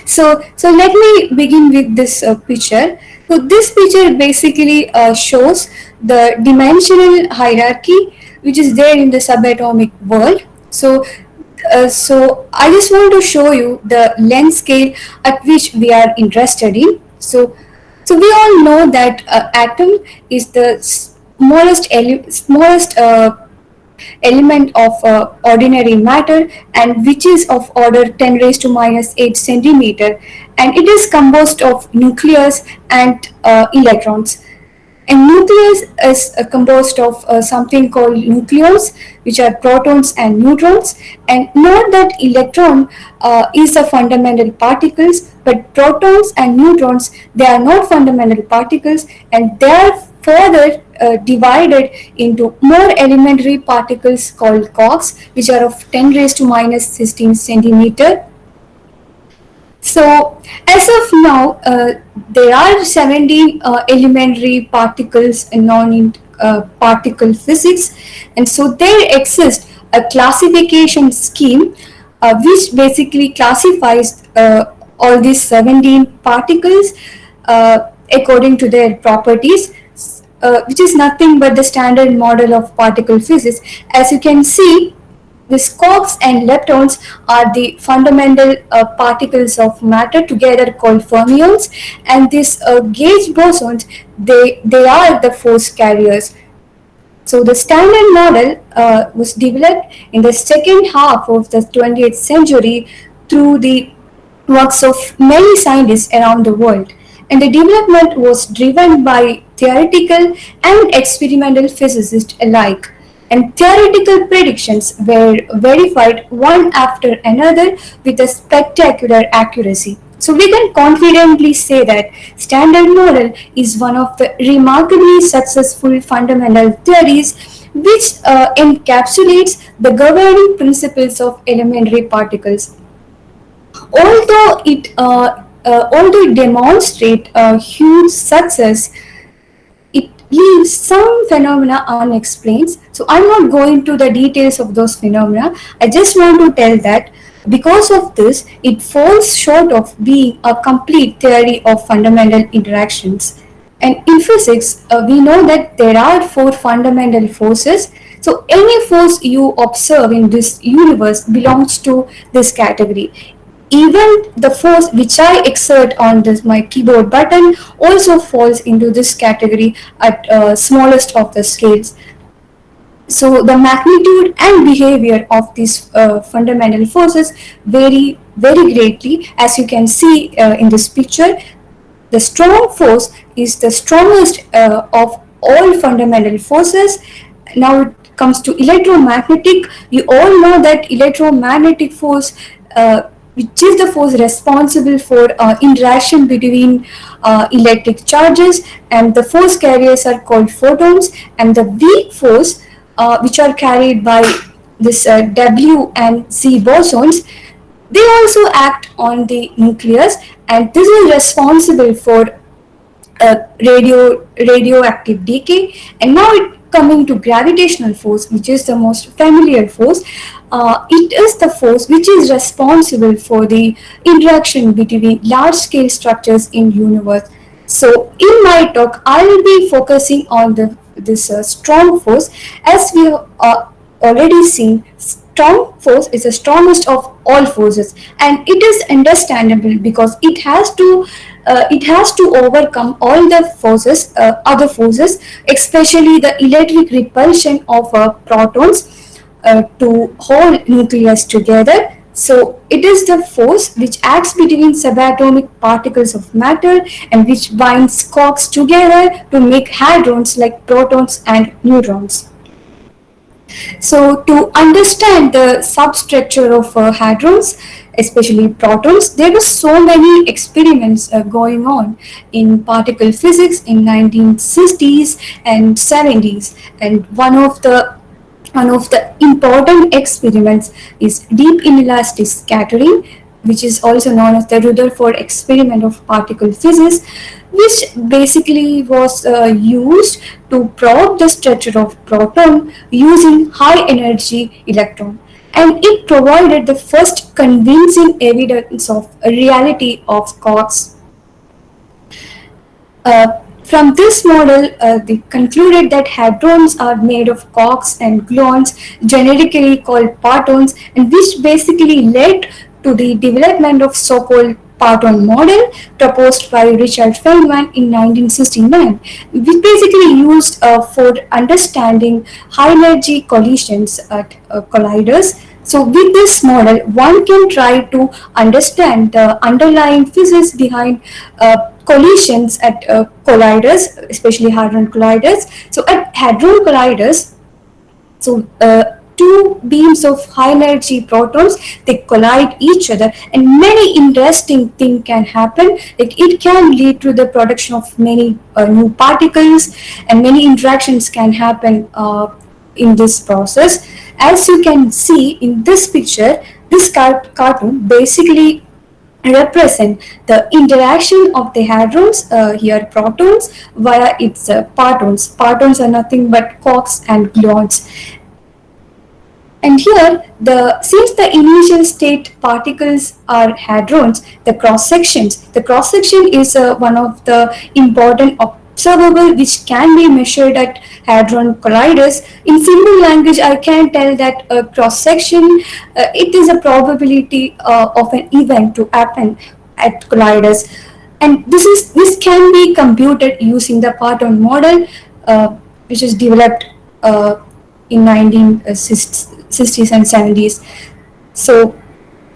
So let me begin with this picture. So this picture basically shows the dimensional hierarchy which is there in the subatomic world. So I just want to show you the length scale at which we are interested in. So we all know that atom is the smallest element of ordinary matter, and which is of order 10 raised to minus 8 centimeter, and it is composed of nucleus and electrons. And nucleus is composed of something called nucleons, which are protons and neutrons. And note that electron is a fundamental particles, but protons and neutrons, they are not fundamental particles, and they are further divided into more elementary particles called quarks, which are of 10 raised to minus 16 centimeter. So, as of now, there are 17 elementary particles known in particle physics, and so there exists a classification scheme which basically classifies all these 17 particles according to their properties, which is nothing but the standard model of particle physics. As you can see, these quarks and leptons are the fundamental particles of matter together called fermions, and these gauge bosons, they are the force carriers. So the standard model was developed in the second half of the 20th century through the works of many scientists around the world. And the development was driven by theoretical and experimental physicists alike. And theoretical predictions were verified one after another with a spectacular accuracy. So we can confidently say that Standard Model is one of the remarkably successful fundamental theories which encapsulates the governing principles of elementary particles. Although it demonstrates a huge success, it leaves some phenomena unexplained. So I'm not going to the details of those phenomena. I just want to tell that because of this, it falls short of being a complete theory of fundamental interactions. And in physics, we know that there are four fundamental forces. So any force you observe in this universe belongs to this category. Even the force which I exert on this my keyboard button also falls into this category at smallest of the scales. So the magnitude and behavior of these fundamental forces vary very greatly. As you can see in this picture, the strong force is the strongest of all fundamental forces. Now it comes to electromagnetic. We all know that electromagnetic force, which is the force responsible for interaction between electric charges, and the force carriers are called photons, and the weak force which are carried by this W and Z bosons, they also act on the nucleus, and this is responsible for radioactive decay. And now it coming to gravitational force, which is the most familiar force. It is the force which is responsible for the interaction between large scale structures in universe. So in my talk, I will be focusing on this strong force. As we have already seen, strong force is the strongest of all forces, and it is understandable because it has to overcome all the forces, other forces, especially the electric repulsion of protons to hold nucleus together. So it is the force which acts between subatomic particles of matter and which binds quarks together to make hadrons like protons and neutrons. So to understand the substructure of hadrons, especially protons, there were so many experiments going on in particle physics in 1960s and 70s, and one of the important experiments is deep inelastic scattering, which is also known as the Rutherford experiment of particle physics, which basically was used to probe the structure of proton using high energy electron. and it provided the first convincing evidence of a reality of quarks. From this model, they concluded that hadrons are made of quarks and gluons, generically called partons, and which basically led to the development of so-called parton model proposed by Richard Feynman in 1969, which basically used for understanding high-energy collisions at colliders. So with this model, one can try to understand the underlying physics behind collisions at colliders, especially hadron colliders. So at hadron colliders, two beams of high energy protons, they collide each other, and many interesting things can happen. Like it can lead to the production of many new particles, and many interactions can happen in this process. As you can see in this picture, this cartoon basically represent the interaction of the hadrons, here protons, via its partons. Partons are nothing but quarks and gluons. And here, since the initial state particles are hadrons, the cross section is one of the important observable which can be measured at hadron colliders. In simple language, I can tell that a cross section, it is a probability of an event to happen at colliders, and this can be computed using the parton model, which is developed in 1960s and 70s. So,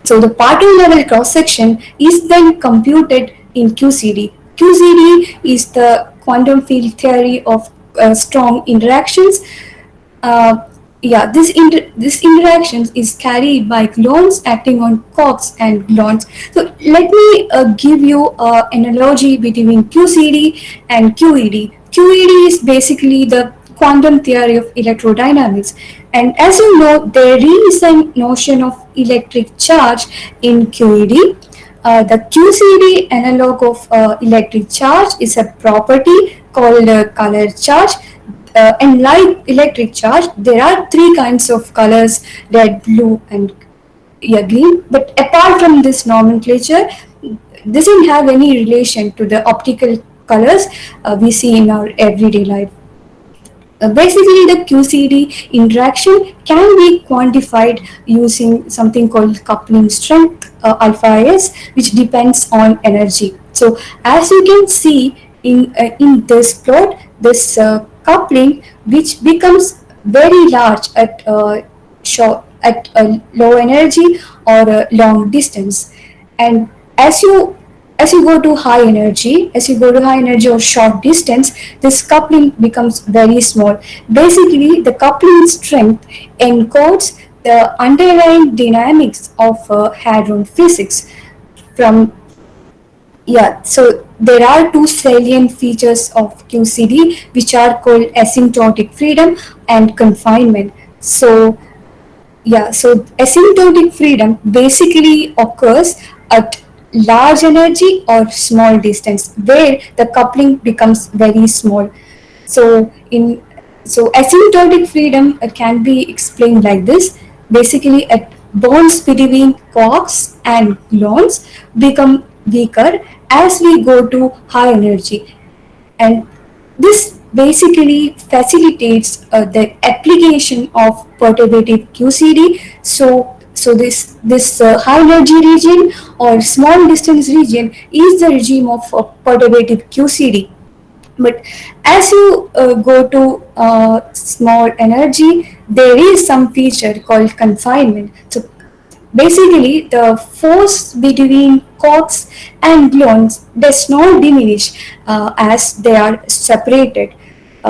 so the parton level cross section is then computed in QCD. QCD is the quantum field theory of strong interactions. Uh, yeah, this interactions is carried by gluons acting on quarks and gluons. So let me give you an analogy between QCD and QED. QED is basically the quantum theory of electrodynamics, and as you know, there is a notion of electric charge in QED. The QCD analog of electric charge is a property called color charge. And like electric charge, there are three kinds of colors: red, blue, and green. But apart from this nomenclature, doesn't have any relation to the optical colors we see in our everyday life. Basically, the QCD interaction can be quantified using something called coupling strength, alpha S, which depends on energy. So, as you can see in this plot, this coupling, which becomes very large at a low energy or a long distance, and as you as you go to high energy or short distance, this coupling becomes very small. Basically, the coupling strength encodes the underlying dynamics of hadron physics. From So there are two salient features of QCD which are called asymptotic freedom and confinement. So asymptotic freedom basically occurs at large energy or small distance where the coupling becomes very small. So in so asymptotic freedom can be explained like this. Basically, at bonds between quarks and gluons become weaker as we go to high energy, and this basically facilitates the application of perturbative QCD. So this high energy region or small distance region is the regime of perturbative QCD. But as you go to small energy, there is some feature called confinement. So basically, the force between quarks and gluons does not diminish as they are separated.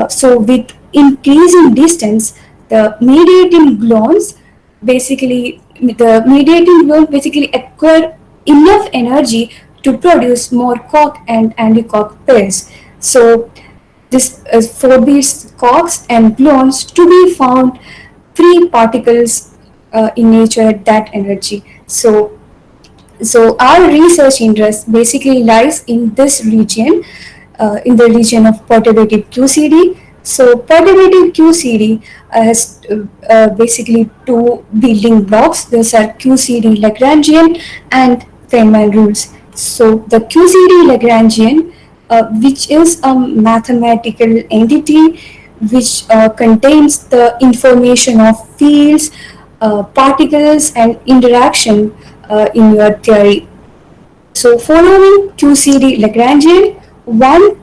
So with increasing distance, the mediating gluons basically acquire enough energy to produce more quark and antiquark pairs. So this forbids quarks and gluons to be found free particles in nature at that energy. So our research interest basically lies in this region, in the region of perturbative QCD. So perturbative QCD has basically two building blocks. Those are QCD Lagrangian and Feynman rules. So the QCD Lagrangian, which is a mathematical entity which contains the information of fields, particles, and interaction in your theory. So following QCD Lagrangian, one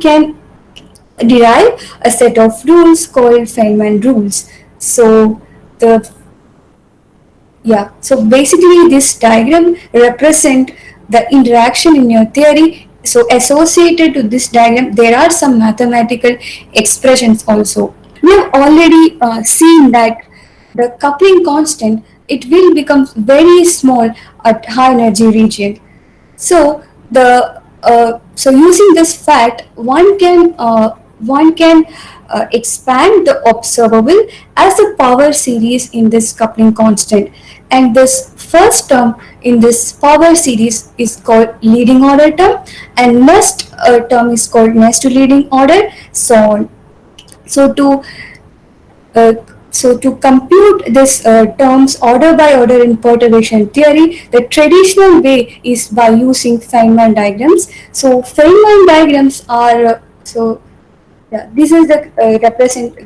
can derive a set of rules called Feynman rules. So the so basically this diagram represent the interaction in your theory. So associated to this diagram, there are some mathematical expressions also. We have already seen that the coupling constant, it will become very small at high energy region. So using this fact, one can expand the observable as a power series in this coupling constant, and this first term in this power series is called leading order term, and next term is called next to leading order, so on. So uh, to compute this terms order by order in perturbation theory, the traditional way is by using Feynman diagrams. So Feynman diagrams are this is the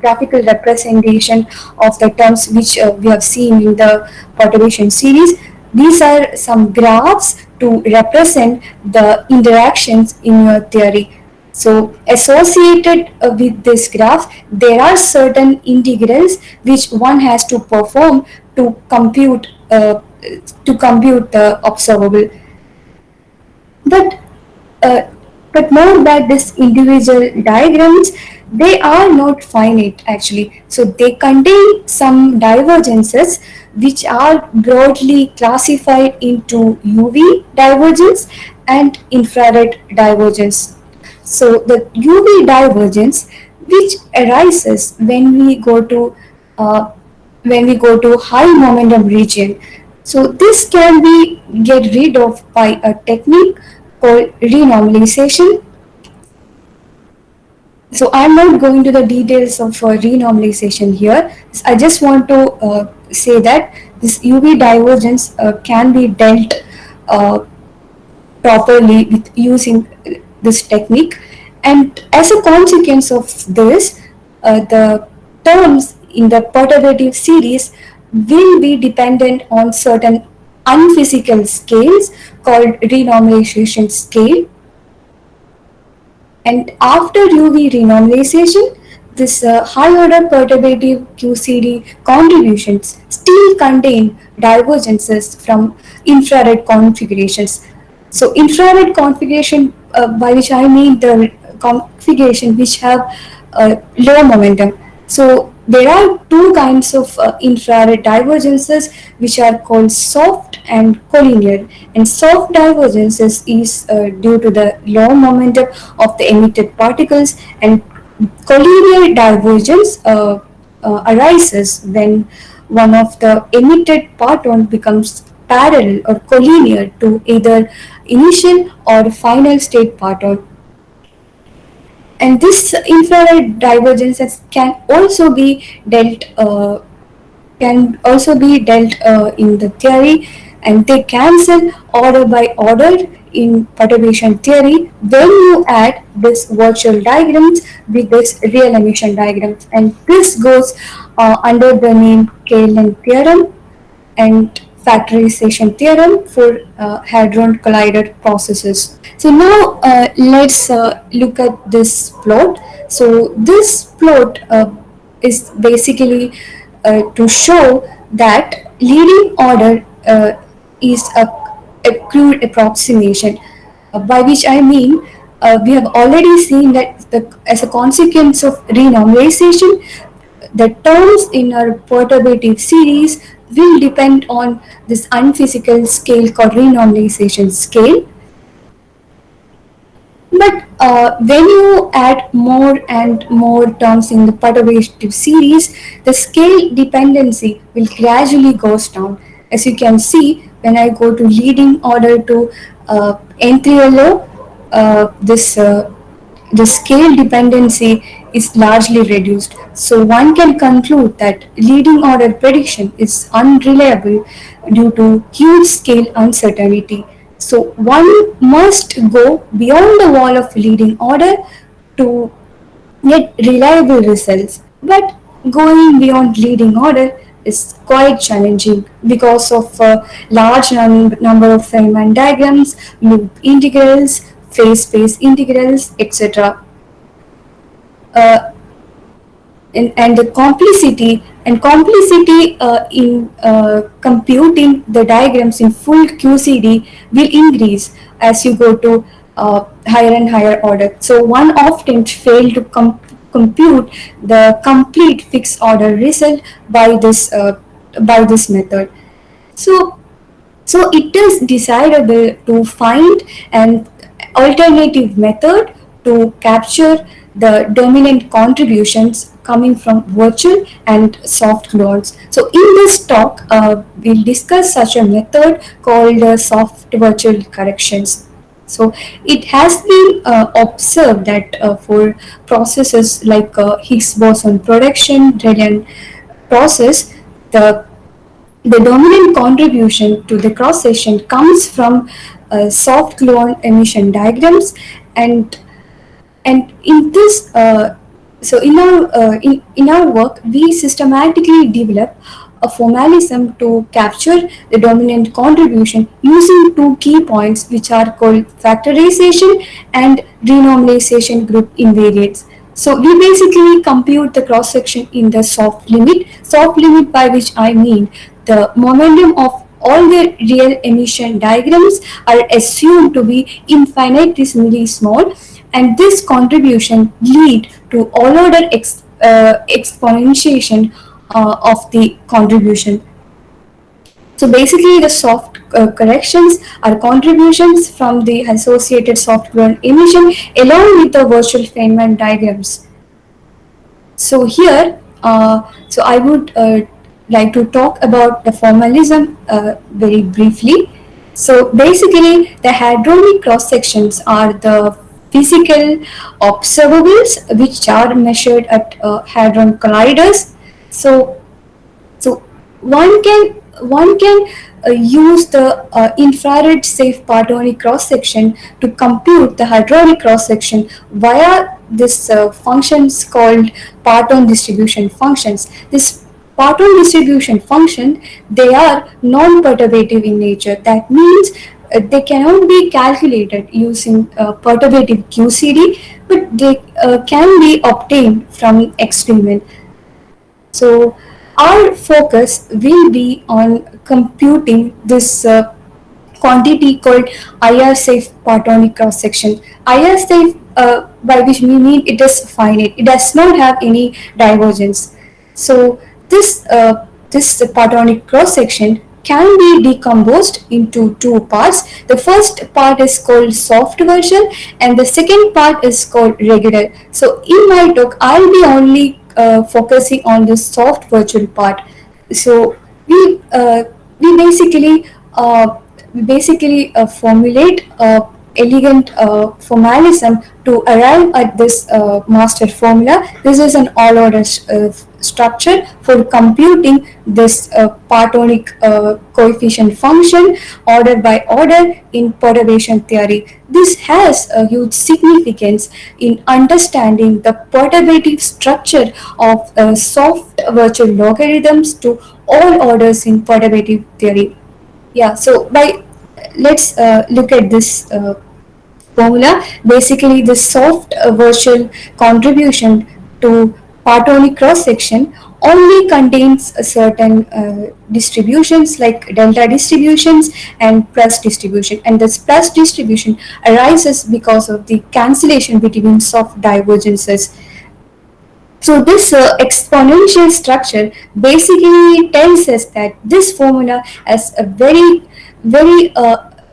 graphical representation of the terms which we have seen in the perturbation series. These are some graphs to represent the interactions in your theory. So associated with this graph, there are certain integrals which one has to perform to compute the observable. But uh, but note that these individual diagrams, they are not finite actually. So they contain some divergences which are broadly classified into UV divergence and infrared divergence. So the UV divergence, which arises uh, when we go to high momentum region. So this can be get rid of by a technique called renormalization. So I'm not going to the details of renormalization here. I just want to say that this UV divergence can be dealt uh, properly with using this technique, and as a consequence of this, the terms in the perturbative series will be dependent on certain unphysical scales called renormalization scale. And after UV renormalization, this high order perturbative QCD contributions still contain divergences from infrared configurations. So infrared configuration, by which I mean the configuration which have low momentum. So there are two kinds of infrared divergences which are called soft and collinear. And soft divergences is due to the low momentum of the emitted particles, and collinear divergence arises when one of the emitted parton becomes parallel or collinear to either initial or final state parton. And this infrared divergences can also be dealt in the theory, and they cancel order by order in perturbation theory when you add this virtual diagrams with this real emission diagrams, and this goes under the name K-length theorem and factorization theorem for hadron collider processes. So now let's look at this plot. So this plot is basically to show that leading order is a crude approximation, by which I mean we have already seen that as a consequence of renormalization, the terms in our perturbative series will depend on this unphysical scale called renormalization scale. But when you add more and more terms in the perturbative series, the scale dependency will gradually goes down. As you can see, when I go to leading order to N3LO, this the scale dependency is largely reduced. So one can conclude that leading order prediction is unreliable due to huge scale uncertainty. So one must go beyond the wall of leading order to get reliable results. But going beyond leading order is quite challenging because of a large number of Feynman diagrams, loop integrals, phase space integrals, etc. Uh, and the complexity in computing the diagrams in full QCD will increase as you go to higher and higher order. So one often fail to compute the complete fixed order result by this method. So so it is desirable to find an alternative method to capture the dominant contributions coming from virtual and soft clones. So in this talk, we'll discuss such a method called soft virtual corrections. So it has been observed that for processes like Higgs boson production, Redian process, the the dominant contribution to the cross section comes from soft clone emission diagrams, and in this so in our work we systematically develop a formalism to capture the dominant contribution using two key points which are called factorization and renormalization group invariants. So we basically compute the cross section in the soft limit by which I mean the momentum of all the real emission diagrams are assumed to be infinitesimally small, and this contribution lead to all order exponentiation of the contribution. So basically the soft corrections are contributions from the associated soft clone emission along with the virtual Feynman diagrams. So here, so I would like to talk about the formalism very briefly. So basically, the hadronic cross sections are the physical observables which are measured at hadron colliders. So so one can use the infrared safe Partonic cross section to compute the hadronic cross section via this functions called Parton distribution functions. This Parton distribution function, they are non-perturbative in nature. That means they cannot be calculated using perturbative QCD, but they can be obtained from experiment. So our focus will be on computing this quantity called IR safe Partonic cross section. IR safe, by which we mean it is finite. It does not have any divergence. So this Partonic cross section can be decomposed into two parts. The first part is called soft version and the second part is called regular. So in my talk, I'll be only focusing on the soft virtual part. So we uh, we basically uh, formulate elegant formalism to arrive at this master formula. This is an all-order structure for computing this Partonic coefficient function order by order in perturbation theory. This has a huge significance in understanding the perturbative structure of soft virtual logarithms to all orders in perturbative theory. Yeah, so by let's look at this formula. Basically, the soft virtual contribution to Partonic cross section only contains a certain distributions like delta distributions and plus distribution, and this plus distribution arises because of the cancellation between soft divergences. So this exponential structure basically tells us that this formula has a very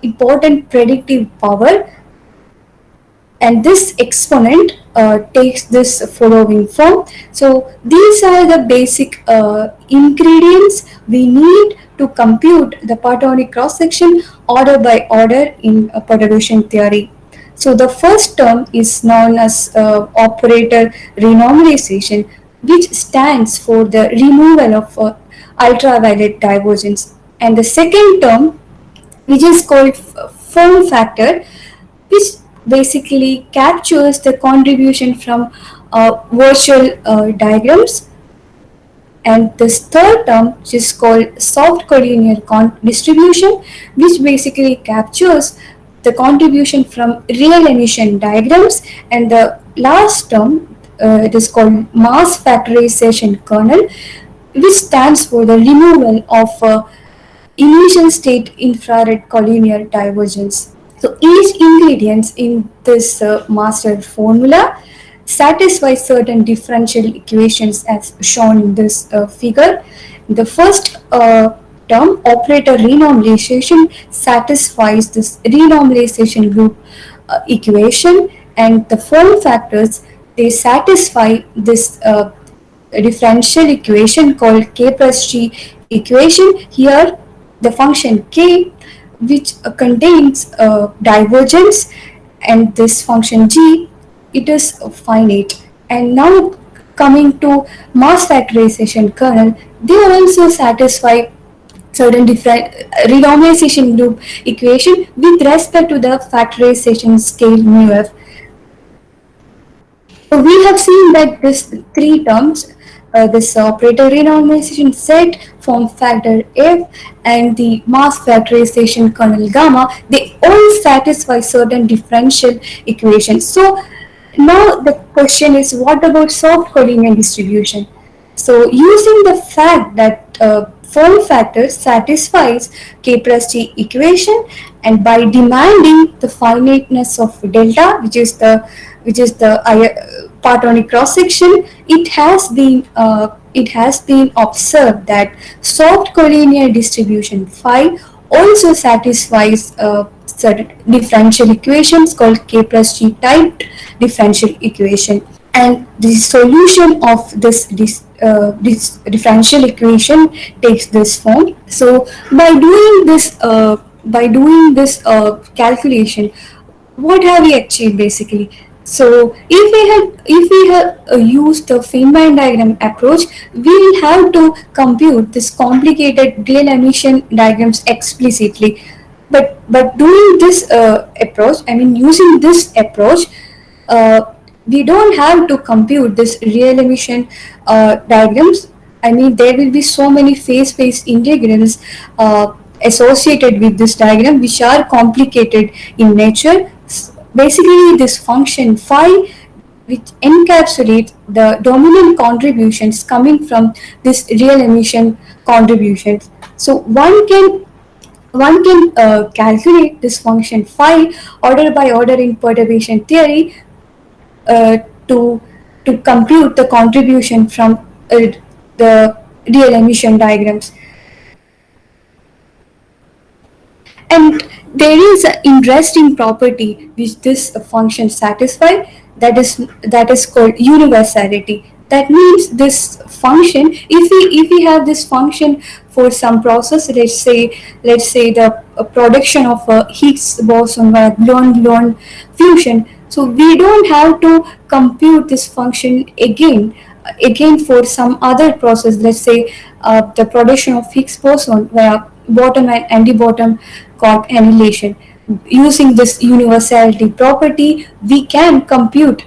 important predictive power, and this exponent takes this following form. So these are the basic ingredients we need to compute the Partonic cross section order by order in perturbation theory. So the first term is known as operator renormalization, which stands for the removal of ultraviolet divergence. And the second term, which is called form factor, which basically captures the contribution from virtual diagrams. And this third term, which is called soft collinear distribution, which basically captures the contribution from real emission diagrams. And the last term, it is called mass factorization kernel, which stands for the removal of emission state infrared collinear divergence. So each ingredient in this master formula satisfies certain differential equations as shown in this figure. The first term, operator renormalization, satisfies this renormalization group equation, and the form factors, they satisfy this differential equation called k plus g equation. Here the function k, which contains divergence, and this function g, it is finite. And now coming to mass factorization kernel, they also satisfy certain different renormalization group equation with respect to the factorization scale mu f. So we have seen that this three terms, this operator renormalization set, form factor F, and the mass factorization kernel gamma, they all satisfy certain differential equations. So now the question is, what about soft collinear distribution? So using the fact that form factor satisfies k plus g equation, and by demanding the finiteness of delta, which is the partonic cross section, it has been observed that soft collinear distribution phi also satisfies certain differential equations called k plus g type differential equation. And the solution of this differential equation takes this form. So by doing this calculation, what have we achieved basically? So if we have used the Feynman diagram approach, we will have to compute this complicated real emission diagrams explicitly. But doing this approach, I mean using this approach, we don't have to compute this real emission diagrams. I mean, there will be so many phase-space integrals associated with this diagram, which are complicated in nature. Basically, this function phi, which encapsulates the dominant contributions coming from this real emission contributions. So one can calculate this function phi order by order in perturbation theory uh, to to compute the contribution from the real emission diagrams. And there is an interesting property which this function satisfies, that is called universality. That means this function, if we have this function for some process, let's say the production of a Higgs boson by gluon fusion, so we don't have to compute this function again for some other process, let's say the production of Higgs boson via bottom and anti-bottom quark annihilation. Using this universality property, we can compute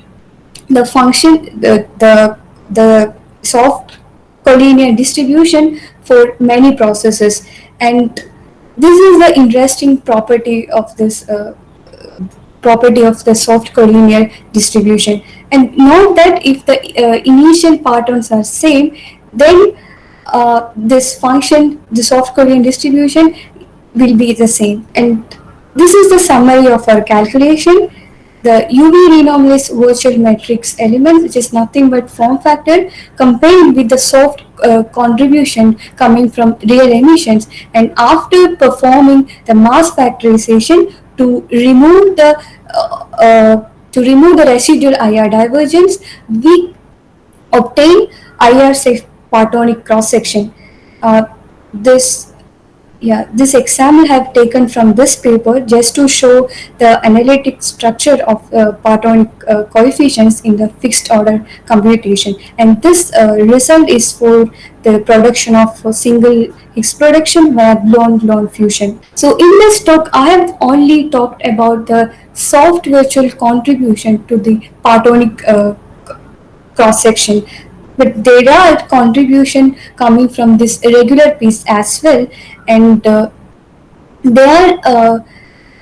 the function, the soft collinear distribution for many processes. And this is the interesting property of the soft collinear distribution. And note that if the initial patterns are same, then this function, the soft collinear distribution, will be the same. And this is the summary of our calculation. The UV renormalized virtual matrix element, which is nothing but form factor, combined with the soft contribution coming from real emissions, and after performing the mass factorization to remove the residual IR divergence, we obtain IR safe partonic cross section. Uh, this Yeah, this example I have taken from this paper just to show the analytic structure of partonic coefficients in the fixed order computation. And this result is for the production of a single Higgs production via gluon-gluon fusion. So in this talk, I have only talked about the soft virtual contribution to the partonic cross section, but there are contribution coming from this irregular piece as well, and they are uh,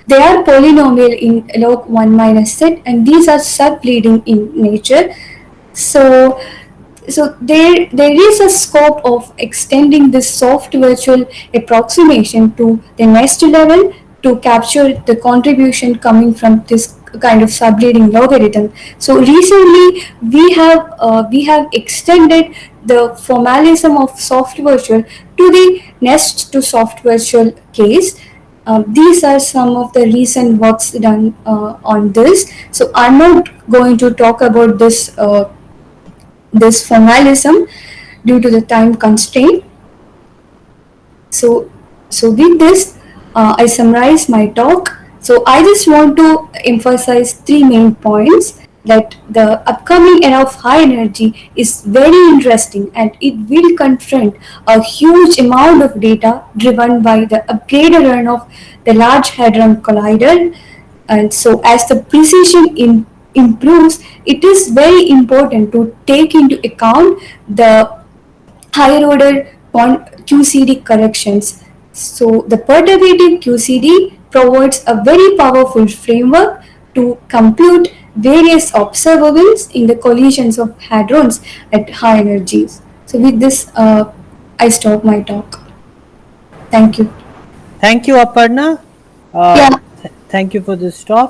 they are polynomial in log 1 minus z, and these are subleading in nature. So there is a scope of extending this soft virtual approximation to the next level to capture the contribution coming from this kind of subleading logarithm. So recently we have extended the formalism of soft virtual to the next to soft virtual case. These are some of the recent works done on this. So I'm not going to talk about this formalism due to the time constraint. So, so with this, I summarize my talk. So I just want to emphasize three main points: that the upcoming era of high energy is very interesting and it will confront a huge amount of data driven by the upgraded run of the Large Hadron Collider. And so as the precision improves, it is very important to take into account the higher order QCD corrections. So the perturbative QCD provides a very powerful framework to compute various observables in the collisions of hadrons at high energies. So with this, I stop my talk. Thank you. Thank you, Aparna. Yeah. Thank you for this talk.